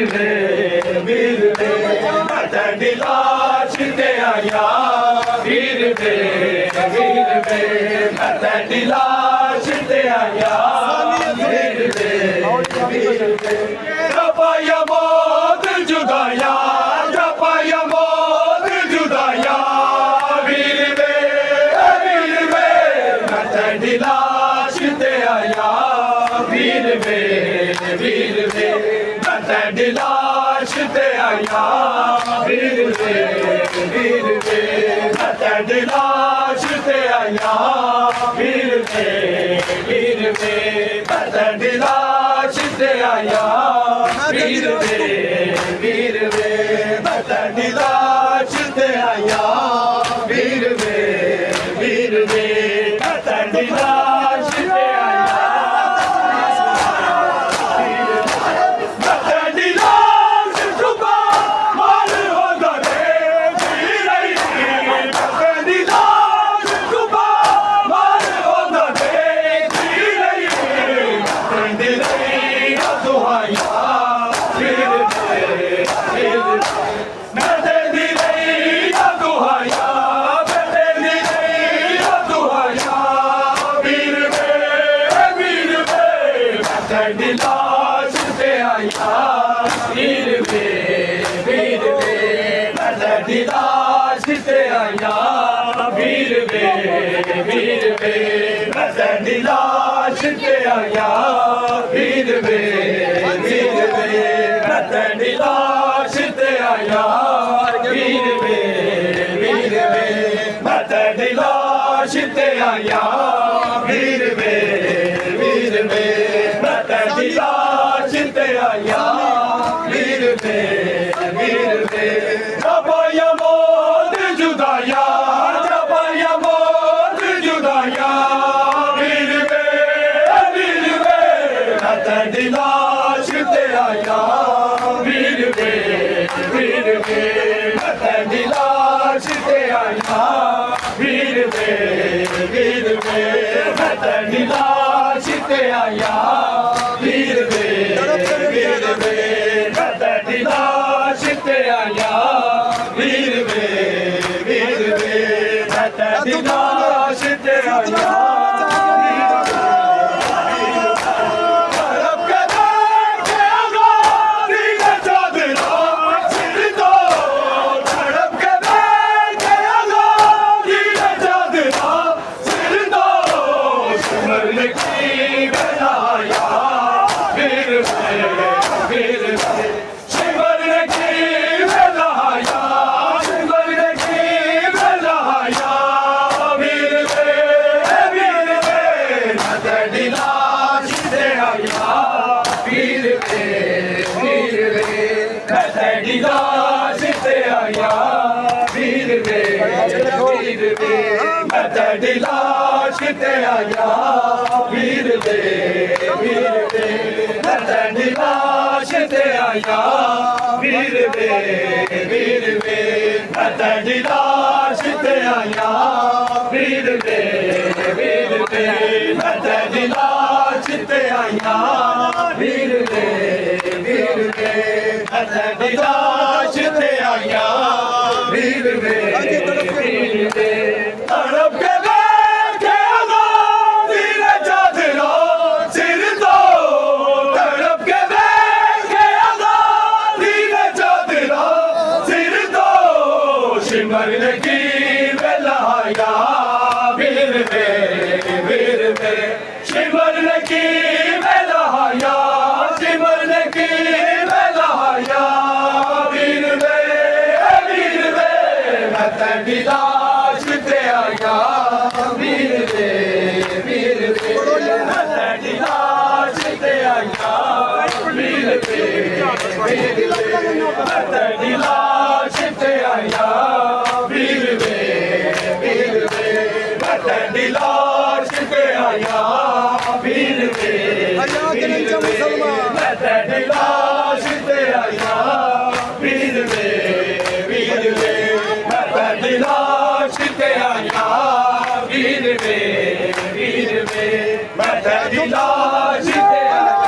ਵੀਰ ਵੇ ਮੈਂ ਤੇਰੀ ਲਾਸ਼ ਤੇ ਆਇਆ ਵੀਰ ਵੇ ਮੈਂ ਤੇਰੀ ਲਾਸ਼ ਤੇ ਆਇਆ ਵੀਰ ਵੇ ਰਬਾਇਆ ਮੌਤ ਜੁਦਾਇਆ ਰਬਾਇਆ ਮੌਤ ਜੁਦਾਇਆ ਵੀਰ ਵੇ ਮੈਂ ਤੇਰੀ ਲਾਸ਼ ਤੇ ਆਇਆ ਵੀਰ ਵੇ ਮੈਂ ਤੇਰੀ ਲਾਸ਼ ਤੇ ਆਇਆ ਵੀਰ ਵੇ ਮੈਂ ਤੇਰੀ ਲਾਸ਼ ਤੇ ਆਇਆ ਵੀਰ ਵੇ ਮੈਂ ਤੇਰੀ ਲਾਸ਼ ਤੇ ਆਇਆ ਵੀਰ ਵੇ ਮੈਂ ਤੇਰੀ ਲਾਸ਼ ਤੇ ਆਇਆ ਵੀਰ ਵੇ ਮੈਂ ਤੇਰੀ ਲਾਸ਼ ਤੇ ਆਇਆ ਤੇਰੀ ਲਾਸ਼ ਤੇ ਆਇਆ ਵੀਰ ਵੇ ਮੈਂ ਤੇਰੀ ਲਾਸ਼ ਤੇ ਆਇਆ ਵੀਰ ਵੇ ਮੈਂ ਤੇਰੀ ਲਾਸ਼ ਤੇ ਆਇਆ ਵੀਰ ਵੇ ਮੈਂ ਤੇਰੀ ਲਾਸ਼ ਤੇ ਆਇਆ ਵੀਰ ਵੇ ਮੈਂ ਤੇਰੀ ਲਾਸ਼ ਤੇ ਆਇਆ ਵੀਰ ਵੇ ਮੈਂ ਤੇਰੀ ਲਾਸ਼ ਤੇ ਆਇਆ ਵੀਰ ਵੇ ਰਬਾਇਆ ਮੌਤ ਜੁਦਾਇਆ ਰਬਾਇਆ ਮੌਤ ਜੁਦਾਇਆ ਵੀਰ ਵੇ ਮੈਂ ਤੇਰੀ ਲਾਸ਼ ਤੇ ਆਇਆ ਵੀਰ ਵੇ ਮੈਂ ਤੇਰੀ ਲਾਸ਼ ਤੇ ਆਇਆ ਵੀਰ ਵੇ ਮੈਂ ਤੇਰੀ ਲਾਸ਼ ਤੇ ਆਇਆ ਵੀਰ ਵੇ ਮੈਂ ਤੇਰੀ ਲਾਸ਼ ਤੇ ਆਇਆ ਵੀਰ ਵੇ ਮੈਂ ਤੇਰੀ ਲਾਸ਼ ਤੇ ਆਇਆ ਤੇਰੀ ਲਾਸ਼ ਤੇ ਆਇਆ ਵੀਰ ਵੇ ਮੈਂ ਤੇਰੀ ਲਾਸ਼ ਤੇ ਆਇਆ ਵੀਰ ਵੇ ਮੈਂ ਤੇਰੀ ਲਾਸ਼ ਤੇ ਆਇਆ ਵੀਰ ਵੇ ਮੈਂ ਤੇਰੀ ਲਾਸ਼ ਤੇ ਆਇਆ ਵੀਰ ਵੇ ਮੈਂ ਤੇਰੀ ਲਾਸ਼ ਤੇ ਆਇਆ ਵੀਰ ਵੇ ਮੈਂ ਤੇਰੀ ਲਾਸ਼ ਤੇ ਆਇਆ ਵੀਰ ਵੇ ਤੜਪ ਕੇ ਬੈਠੇ ਆਜ਼ਾਦੀ ਨੇ ਚਾਦਰਾ ਸਿਰ ਤੋਂ ਤੜਪ ਕੇ ਬੈਠੇ ਆਜ਼ਾਦੀ ਨੇ ਚਾਦਰਾ ਸਿਰ ਤੋਂ ਸਿਮਰ ਲਗੀ ਬਲਾਇਆ ਵੀਰ ਵੇ ਸਿਮਰ ਲਗੀ ਬਲਾਇਆ ਸਿਮਰ ਲਗੀ ਮੈਂ ਤੇਰੀ ਲਾਸ਼ ਤੇ ਆਇਆ ਵੀਰ ਵੇ ਮੈਂ ਤੇਰੀ ਲਾਸ਼ ਤੇ ਆਇਆ ਵੀਰ ਵੇ ਮੈਂ ਤੇਰੀ ਲਾਸ਼ ਤੇ ਆਇਆ ਵੀਰ ਵੇ ਮੈਂ ਤੇਰੀ ਲਾਸ਼ ਤੇ ਆਇਆ ਵੀਰ ਵੇ ਮੈਂ ਤੇਰੀ ਲਾਸ਼ ਤੇ ਆਇਆ ਵੀਰ ਵੇ ਮੈਂ ਤੇਰੀ ਲਾਸ਼ ਤੇ ਆਇਆ ਵੀਰ ਵੇ ਮੈਂ ਤੇਰੀ ਲਾਸ਼ ਤੇ ਆਇਆ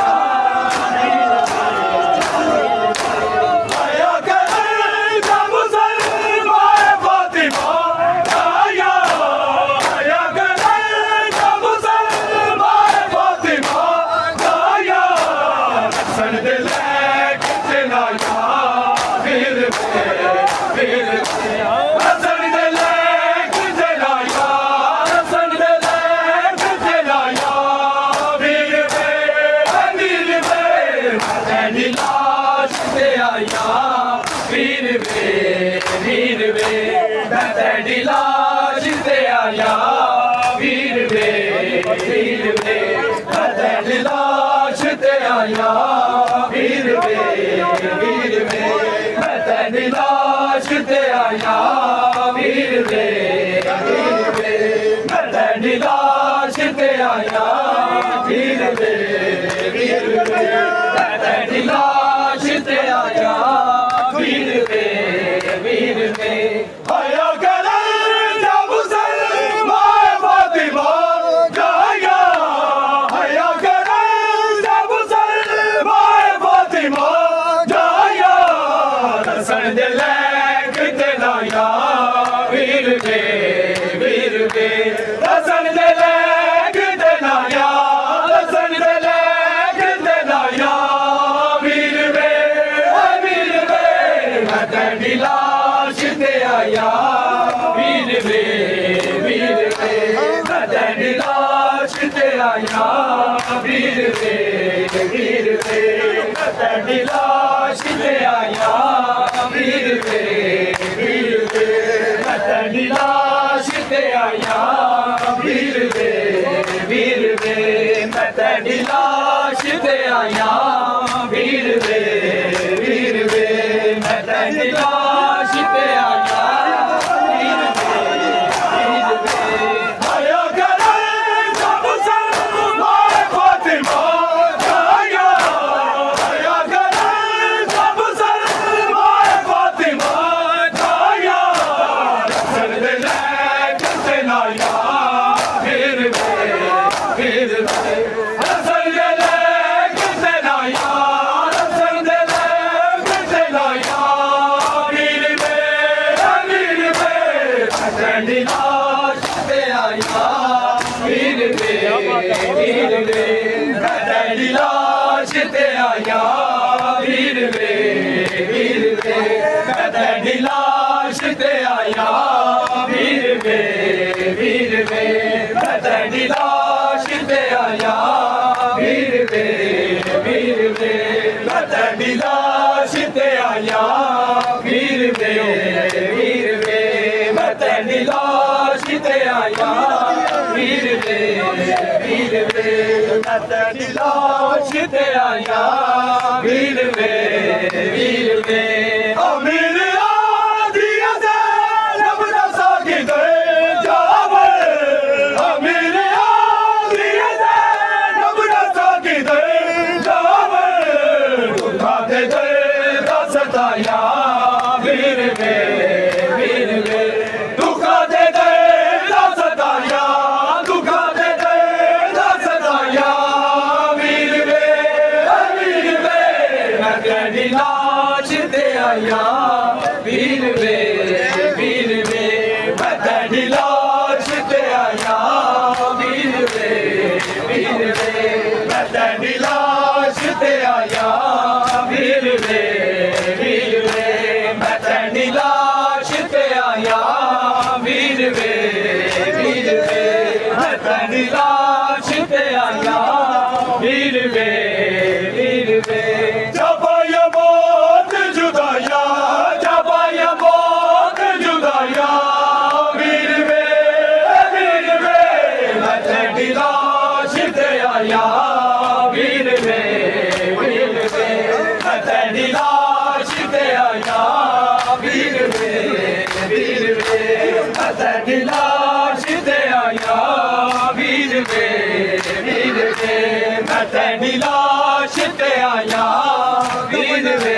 चला या वीर वे हसन दे लेक चला या हसन दे लेक चला या वीर वे तेरी लाश ते आया वीर वे मैं तेरी लाश ते आया वीर वे मैं तेरी लाश ते आया वीर वे मैं तेरी लाश ते आया वीर वे मैं तेरी लाश ते आया वीर वे मैं तेरी लाश ते आया वीर वे आया करल जब सलमाए फातिमा जाया आया करल जब सलमाए फातिमा जाया हसन दे लेक ते लाया वीर वे हसन दे लेक ते लाया हसन दे लेक ते लाया वीर वे मैं तेरी लाश ते आया वीर वे मैं तेरी लाश ते आया वीर वे मैं तेरी लाश ते आया वीर वे मैं तेरी लाश ते आया वीर वे मैं तेरी लाश ते आया वीर वे मैं तेरी लाश ते आया आया करल जब सलमाए फातिमा जाया आया करल जब सलमाए फातिमा जाया हसन दे लेक ते लाया वीर वे हसन दे लेक ते लाया हसन दे लेक ते लाया वीर वे मैं तेरी लाश ते आया वीर वे मैं तेरी लाश ते आया वीर वे मैं तेरी लाश ते आया वीर वे मैं तेरी लाश ते आया वीर वे मैं तेरी लाश ते आया वीर वे मैं तेरी लाश ते आया वीर वे मैं तेरी लाश ते आया वीर वे अमीर आदिया से रब दा साकित जावे अमीर आदिया से रब दा साकित जावे दुखा दे दा सताया वीर वे दुखा दे दा सताया दुखा दे दा सताया वीर वे मैं तेरी लाश ते आया वीर वे मैं तेरी लाश ते आया वीर वे मैं तेरी लाश ते आया वीर वे मैं तेरी लाश ते आया वीर वे मैं तेरी लाश ते आया वीर वे जबाया मौत जुदाया जबाया मौत जुदाया वीर वे मैं तेरी लाश ते आया वीर वे मैं तेरी लाश ते आया वीर वे मैं तेरी लाश ते आया वीर वे मैं तेरी लाश ते आया वीर वे